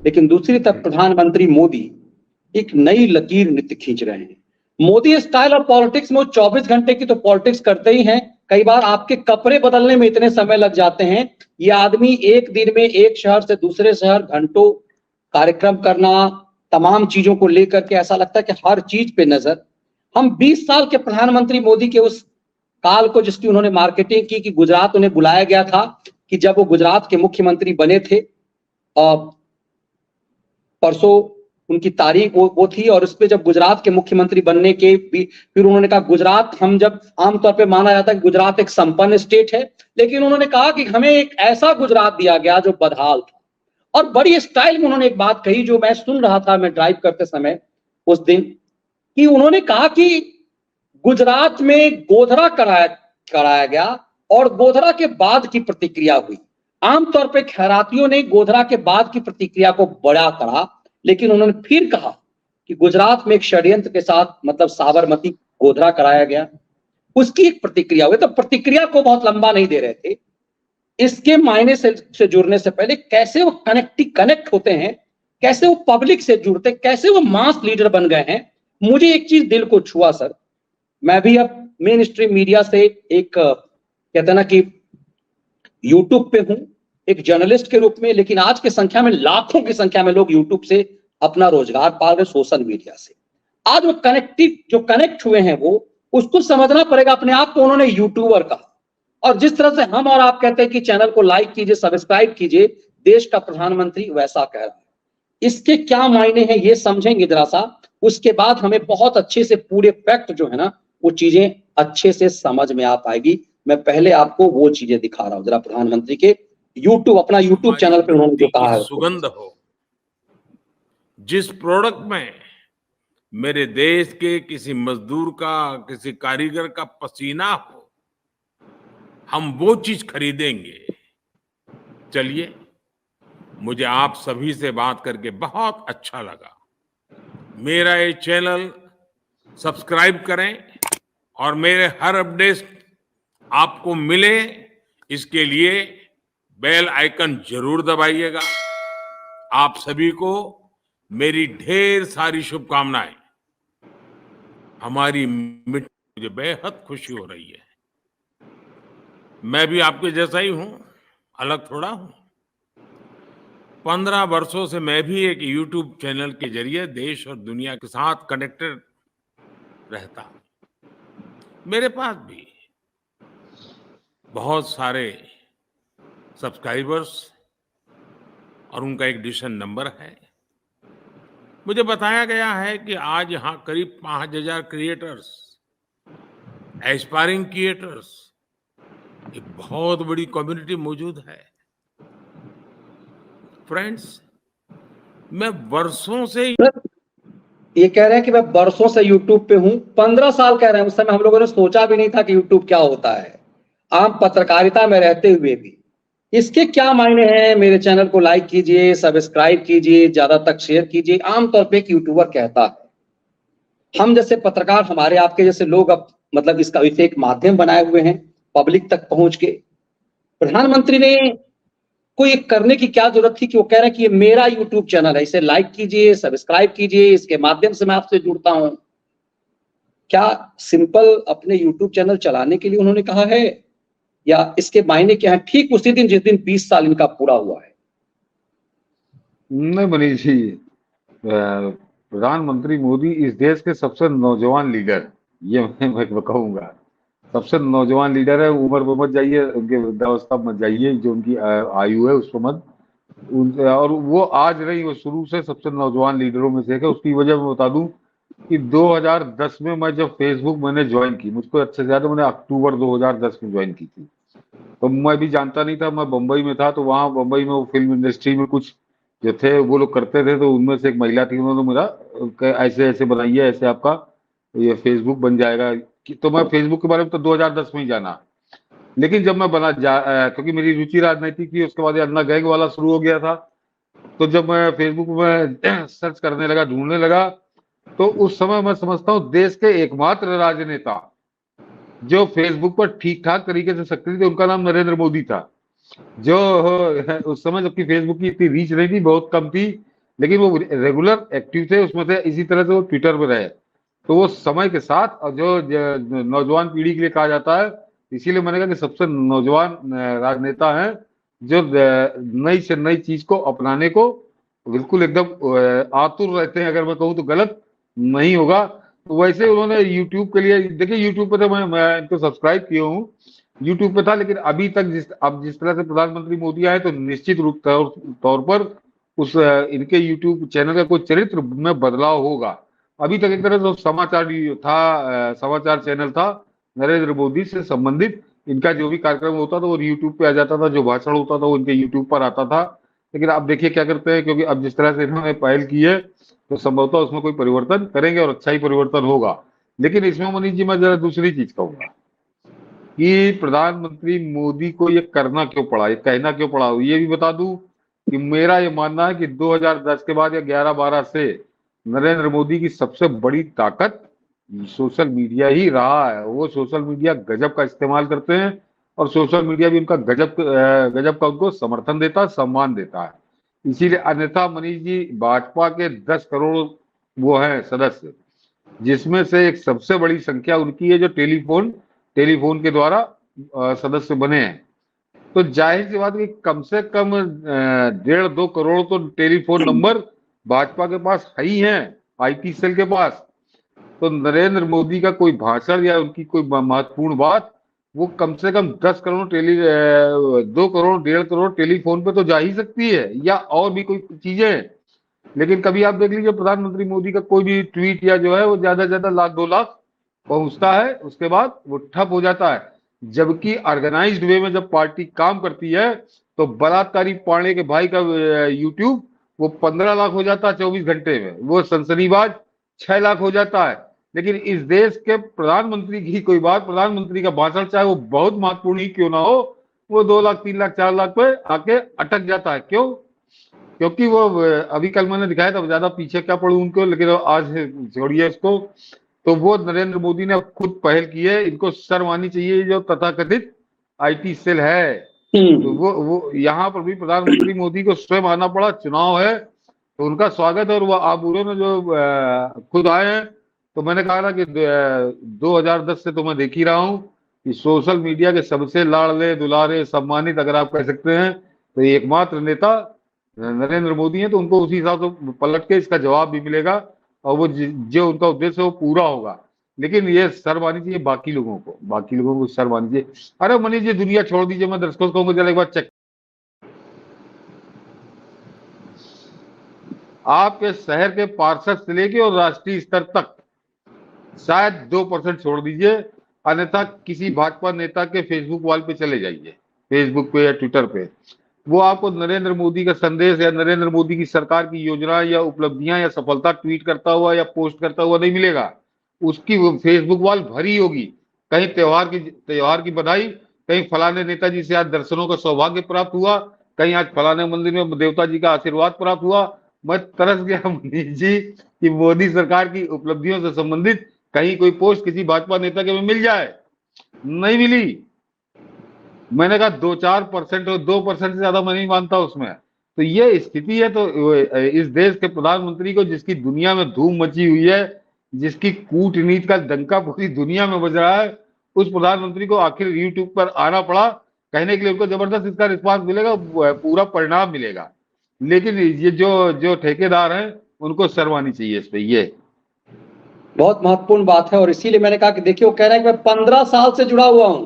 लेकिन दूसरी तरफ प्रधानमंत्री मोदी एक नई लकीर नृत्य खींच रहे हैं। मोदी स्टाइल ऑफ पॉलिटिक्स में वो 24 घंटे की तो पॉलिटिक्स करते ही हैं, कई बार आपके कपड़े बदलने में इतने समय लग जाते हैं। ये आदमी एक दिन में एक शहर से दूसरे शहर घंटों कार्यक्रम करना, तमाम चीजों को लेकर के ऐसा लगता है कि हर चीज पे नजर। हम 20 साल के प्रधानमंत्री मोदी के उस काल को जिसकी उन्होंने मार्केटिंग की कि गुजरात उन्हें बुलाया गया था कि जब वो गुजरात के मुख्यमंत्री बने थे, परसों उनकी तारीख वो थी, और उस पे जब गुजरात के मुख्यमंत्री बनने के फिर उन्होंने कहा गुजरात, हम जब आमतौर पे माना जाता है कि गुजरात एक संपन्न स्टेट है, लेकिन उन्होंने कहा कि हमें एक ऐसा गुजरात दिया गया जो बदहाल था। और बड़ी स्टाइल में उन्होंने एक बात कही जो मैं सुन रहा था, मैं ड्राइव करते समय उस दिन, कि उन्होंने कहा कि गुजरात में गोधरा कराया गया और गोधरा के बाद की प्रतिक्रिया हुई। आमतौर पे खैरातियों ने गोधरा के बाद की प्रतिक्रिया को बड़ा करा, लेकिन उन्होंने फिर कहा कि गुजरात में एक षड्यंत्र के साथ, मतलब साबरमती गोधरा कराया गया, उसकी एक प्रतिक्रिया हुई। तो प्रतिक्रिया को बहुत लंबा नहीं दे रहे थे। इसके मायने से जुड़ने से पहले कैसे वो कनेक्ट होते हैं, कैसे वो पब्लिक से जुड़ते, कैसे वो मास लीडर बन गए हैं। मुझे एक चीज दिल को छुआ सर, मैं भी अब मेन स्ट्रीम मीडिया से एक कहते ना कि यूट्यूब पे हूं एक जर्नलिस्ट के रूप में, लेकिन आज के संख्या में लाखों की संख्या में लोग यूट्यूब से अपना रोजगार पाल रहे, सोशल मीडिया से। आज वो कनेक्ट हुए हैं, वो उसको समझना पड़ेगा अपने आप को। उन्होंने यूट्यूबर कहा, और जिस तरह से हम और आप कहते हैं कि चैनल को लाइक कीजिए, सब्सक्राइब कीजिए, देश का प्रधानमंत्री वैसा कह रहा है। इसके क्या मायने हैं ये समझेंगे जरा सा, उसके बाद हमें बहुत अच्छे से पूरे फैक्ट जो है ना वो चीजें अच्छे से समझ में आ पाएगी। मैं पहले आपको वो चीजें दिखा रहा हूं जरा, प्रधानमंत्री के अपना यूट्यूब चैनल पे उन्होंने जो कहा है। सुगंध हो, जिस प्रोडक्ट में मेरे देश के किसी मजदूर का, किसी कारीगर का पसीना हो, हम वो चीज खरीदेंगे। चलिए, मुझे आप सभी से बात करके बहुत अच्छा लगा। मेरा ये चैनल सब्सक्राइब करें और मेरे हर अपडेट आपको मिले, इसके लिए बेल आइकन जरूर दबाइएगा। आप सभी को मेरी ढेर सारी शुभकामनाएं। हमारी मिट्टी मुझे बेहद खुशी हो रही है। मैं भी आपके जैसा ही हूं, अलग थोड़ा हूं। 15 वर्षों से मैं भी एक यूट्यूब चैनल के जरिए देश और दुनिया के साथ कनेक्टेड रहता हूं। मेरे पास भी बहुत सारे सब्सक्राइबर्स और उनका एक डिसीजन नंबर है। मुझे बताया गया है कि आज यहां करीब 5000 क्रिएटर्स, एस्पायरिंग क्रिएटर्स, एक बहुत बड़ी कम्युनिटी मौजूद है। फ्रेंड्स, मैं वर्षों से ये कह रहे हैं कि मैं वर्षों से यूट्यूब पे हूं, 15 साल कह रहे हैं। उस समय हम लोगों ने सोचा भी नहीं था कि यूट्यूब क्या होता है, आम पत्रकारिता में रहते हुए भी। इसके क्या मायने हैं? मेरे चैनल को लाइक कीजिए, सब्सक्राइब कीजिए, ज्यादा तक शेयर कीजिए, आमतौर पे एक यूट्यूबर कहता है। हम जैसे पत्रकार, हमारे आपके जैसे लोग अब मतलब इसका इसे एक माध्यम बनाए हुए हैं पब्लिक तक पहुंच के। प्रधानमंत्री ने को ये करने की क्या जरूरत थी कि वो कह रहे हैं कि ये मेरा यूट्यूब चैनल है, इसे लाइक कीजिए, सब्सक्राइब कीजिए, इसके माध्यम से मैं आपसे जुड़ता हूं। क्या सिंपल अपने यूट्यूब चैनल चलाने के लिए उन्होंने कहा है, या इसके मायने क्या है? ठीक उसी दिन जिस दिन 20 साल इनका पूरा हुआ है। नहीं मनीष जी, प्रधानमंत्री मोदी इस देश के सबसे नौजवान लीडर, ये मैं कहूंगा, सबसे नौजवान लीडर है। उम्र पर मत जाइए, उनके वृद्धावस्था मत जाइए, जो उनकी आयु है उस पर मत। और वो आज नहीं, वो शुरू से सबसे नौजवान लीडरों में से एक है। उसकी वजह मैं बता दूं कि 2010 में मैं जब फेसबुक मैंने ज्वाइन की, मुझको अच्छे से याद है, मैंने अक्टूबर 2010 में ज्वाइन की थी। तो मैं भी जानता नहीं था, मैं बम्बई में था। तो वहाँ बम्बई में वो फिल्म इंडस्ट्री में कुछ जो थे वो लोग करते थे, तो उनमें से एक महिला थी, उन्होंने मेरा ऐसे ऐसे बनाइए, ऐसे आपका ये फेसबुक बन जाएगा। तो मैं फेसबुक के बारे में तो 2010 में ही जाना। लेकिन जब मैं क्योंकि मेरी रुचि राजनीति की, उसके बाद अन्ना गैंग वाला शुरू हो गया था। तो जब मैं फेसबुक में सर्च करने लगा, ढूंढने लगा, तो उस समय मैं समझता हूँ देश के एकमात्र राजनेता जो फेसबुक पर ठीक ठाक तरीके से सक्रिय थे, उनका नाम नरेंद्र मोदी था। जो उस समय, जबकि फेसबुक की इतनी रीच नहीं थी, बहुत कम थी, लेकिन वो रेगुलर एक्टिव थे उसमें थे, इसी तरह से वो ट्विटर पे रहे। तो वो समय के साथ, और जो नौजवान पीढ़ी के लिए कहा जाता है, इसीलिए मैंने कहा कि सबसे नौजवान राजनेता हैं जो नई से नई चीज को अपनाने को बिल्कुल एकदम आतुर रहते हैं। अगर मैं कहूँ तो गलत नहीं होगा। तो वैसे उन्होंने यूट्यूब के लिए, देखिए यूट्यूब पे तो मैं इनको सब्सक्राइब किया हूँ, यूट्यूब पे था, लेकिन अभी तक अब जिस तरह से प्रधानमंत्री मोदी आए तो निश्चित रूप तौर पर उस इनके यूट्यूब चैनल का कोई चरित्र में बदलाव होगा। अभी तक एक तरह से समाचार चैनल था नरेंद्र मोदी से संबंधित। इनका जो भी कार्यक्रम होता था वो यूट्यूब पे आ जाता था, जो भाषण होता था वो इनके यूट्यूब पर आता था। लेकिन अब देखिए क्या करते हैं, क्योंकि अब जिस तरह से इन्होंने पहल की है तो संभवतः उसमें कोई परिवर्तन करेंगे और अच्छा ही परिवर्तन होगा। लेकिन इसमें मनीष जी मैं जरा दूसरी चीज कहूंगा कि प्रधानमंत्री मोदी को ये करना क्यों पड़ा, ये कहना क्यों पड़ा। ये भी बता दूं कि मेरा ये मानना है कि 2010 के बाद या 11-12 से नरेंद्र मोदी की सबसे बड़ी ताकत सोशल मीडिया ही रहा है। वो सोशल मीडिया गजब का इस्तेमाल करते हैं और सोशल मीडिया भी उनका गजब का उनको समर्थन देता है, सम्मान देता है। इसीलिए अन्यथा मनीष जी भाजपा के 10 करोड़ वो हैं सदस्य, जिसमें से एक सबसे बड़ी संख्या उनकी है जो टेलीफोन के द्वारा सदस्य बने हैं। तो जाहिर सी बात है कि कम से कम 1.5-2 करोड़ तो टेलीफोन नंबर भाजपा के पास है ही हैं, IT सेल के पास। तो नरेंद्र मोदी का कोई भाषण या उनकी कोई महत्वपूर्ण बात वो कम से कम 2 करोड़ 1.5 करोड़ टेलीफोन पे तो जा ही सकती है, या और भी कोई चीजें। लेकिन कभी आप देख लीजिए प्रधानमंत्री मोदी का कोई भी ट्वीट या जो है वो ज्यादा से ज्यादा 1-2 लाख पहुंचता है, उसके बाद वो ठप हो जाता है। जबकि ऑर्गेनाइज्ड वे में जब पार्टी काम करती है तो बलात्कारी पांडे के भाई का यूट्यूब वो 15 लाख हो जाता है 24 घंटे में, वो सनसनीबाज 6 लाख हो जाता है। लेकिन इस देश के प्रधानमंत्री की कोई बात, प्रधानमंत्री का भाषण चाहे वो बहुत महत्वपूर्ण ही क्यों ना हो, वो 2 लाख 3 लाख 4 लाख पे आके अटक जाता है। क्यों? क्योंकि वो अभी कल मैंने दिखाया था, ज्यादा पीछे क्या पढ़ू उनको, लेकिन आज छोड़िए इसको। तो वो नरेंद्र मोदी ने खुद पहल की है, इनको शर्म आनी चाहिए। जो तथाकथित IT सेल है तो वो यहाँ पर भी प्रधानमंत्री मोदी को स्वयं आना पड़ा, चुनाव है तो उनका स्वागत है। और वो आप उन्होंने जो खुद आए हैं, तो मैंने कहा ना कि 2010 से तो मैं देख ही रहा हूँ कि सोशल मीडिया के सबसे लाडले दुलारे सम्मानित अगर आप कह सकते हैं तो एकमात्र नेता नरेंद्र मोदी हैं। तो उनको उसी हिसाब से पलट के इसका जवाब भी मिलेगा और वो जो उनका उद्देश्य है वो पूरा होगा। लेकिन ये शर्म आनी चाहिए बाकी लोगों को शर्म आनी चाहिए। अरे मनीष जी दुनिया छोड़ दीजिए, मैं दर्शकों को कहूंगा चलो एक बार चेक, आपके शहर के पार्षद से लेके और राष्ट्रीय स्तर तक शायद 2% छोड़ दीजिए, अन्यथा किसी भाजपा नेता के फेसबुक वॉल पे चले जाइए, फेसबुक पे या ट्विटर पे, वो आपको नरेंद्र मोदी का संदेश या नरेंद्र मोदी की सरकार की योजना या उपलब्धियां या सफलता ट्वीट करता हुआ या पोस्ट करता हुआ नहीं मिलेगा। उसकी फेसबुक वॉल भरी होगी, कहीं त्योहार की बधाई, कहीं फलाने नेताजी से आज दर्शनों का सौभाग्य प्राप्त हुआ, कहीं आज फलाने मंदिर में देवता जी का आशीर्वाद प्राप्त हुआ। मैं तरस गया मनीष जी कि मोदी सरकार की उपलब्धियों से संबंधित कहीं कोई पोस्ट किसी भाजपा नेता के में मिल जाए, नहीं मिली। मैंने कहा 2-4% और 2% से ज्यादा मैं नहीं मानता उसमें। तो ये स्थिति है। तो इस देश के प्रधानमंत्री को, जिसकी दुनिया में धूम मची हुई है, जिसकी कूटनीति का डंका पूरी दुनिया में बज रहा है, उस प्रधानमंत्री को आखिर यूट्यूब पर आना पड़ा कहने के लिए। उनको जबरदस्त इसका रिस्पांस मिलेगा, पूरा परिणाम मिलेगा। लेकिन ये जो ठेकेदार हैं उनको शर्म आनी चाहिए इस पे। ये बहुत महत्वपूर्ण बात है और इसीलिए मैंने कहा कि देखिए वो कह रहे हैं कि मैं 15 साल से जुड़ा हुआ हूं।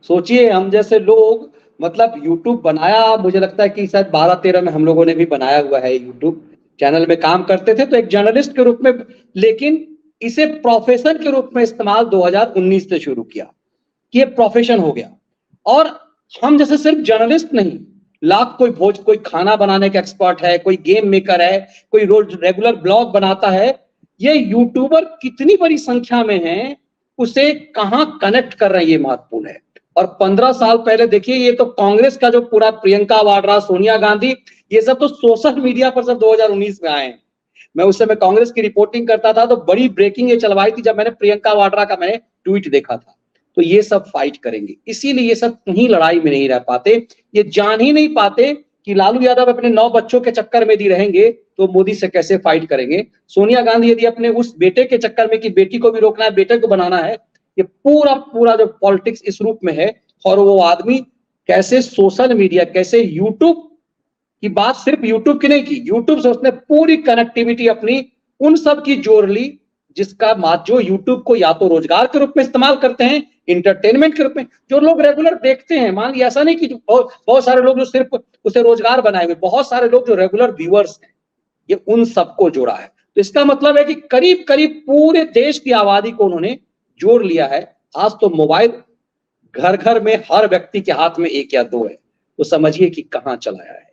सोचिए हम जैसे लोग, मतलब यूट्यूब बनाया, मुझे लगता है कि शायद 12-13 में हम लोगों ने भी बनाया हुआ है यूट्यूब चैनल में काम करते थे तो एक जर्नलिस्ट के रूप में, लेकिन इसे प्रोफेशन के रूप में इस्तेमाल 2019 से शुरू किया कि ये प्रोफेशन हो गया। और हम जैसे सिर्फ जर्नलिस्ट नहीं, लाख कोई खाना बनाने का एक्सपर्ट है, कोई गेम मेकर है, कोई रोज रेगुलर ब्लॉग बनाता है। ये यूट्यूबर कितनी बड़ी संख्या में है, उसे कहां कनेक्ट कर रहे हैं ये महत्वपूर्ण है। और 15 साल पहले देखिए, ये तो कांग्रेस का जो पूरा प्रियंका वाड्रा, सोनिया गांधी, ये सब तो सोशल मीडिया पर सब 2019 में आए हैं। मैं उस समय कांग्रेस की रिपोर्टिंग करता था तो बड़ी ब्रेकिंग ये चलवाई थी जब मैंने प्रियंका वाड्रा का मैंने ट्वीट देखा था। तो ये सब फाइट करेंगे, इसीलिए ये सब कहीं लड़ाई में नहीं रह पाते। ये जान ही नहीं पाते कि लालू यादव अपने 9 बच्चों के चक्कर में यदि रहेंगे तो मोदी से कैसे फाइट करेंगे। सोनिया गांधी यदि अपने उस बेटे के चक्कर में कि बेटी को भी रोकना है, बेटे को बनाना है, ये पूरा पूरा जो पॉलिटिक्स इस रूप में है। और वो आदमी कैसे सोशल मीडिया, कैसे यूट्यूब की बात सिर्फ यूट्यूब की नहीं की, यूट्यूब से उसने पूरी कनेक्टिविटी अपनी उन सब की जोड़ ली जिसका जो यूट्यूब को या तो रोजगार के रूप में इस्तेमाल करते हैं, इंटरटेनमेंट के रूप में, जो लोग रेगुलर देखते हैं। मान लीजिए ऐसा नहीं कि बहुत सारे लोग जो सिर्फ उसे रोजगार बनाए हुए, बहुत सारे लोग जो रेगुलर व्यूअर्स हैं, ये उन सबको जोड़ा है। तो इसका मतलब है कि करीब करीब पूरे देश की आबादी को उन्होंने जोड़ लिया है। आज तो मोबाइल घर घर में हर व्यक्ति के हाथ में 1 या 2 है, तो समझिए कि कहां चला आया है।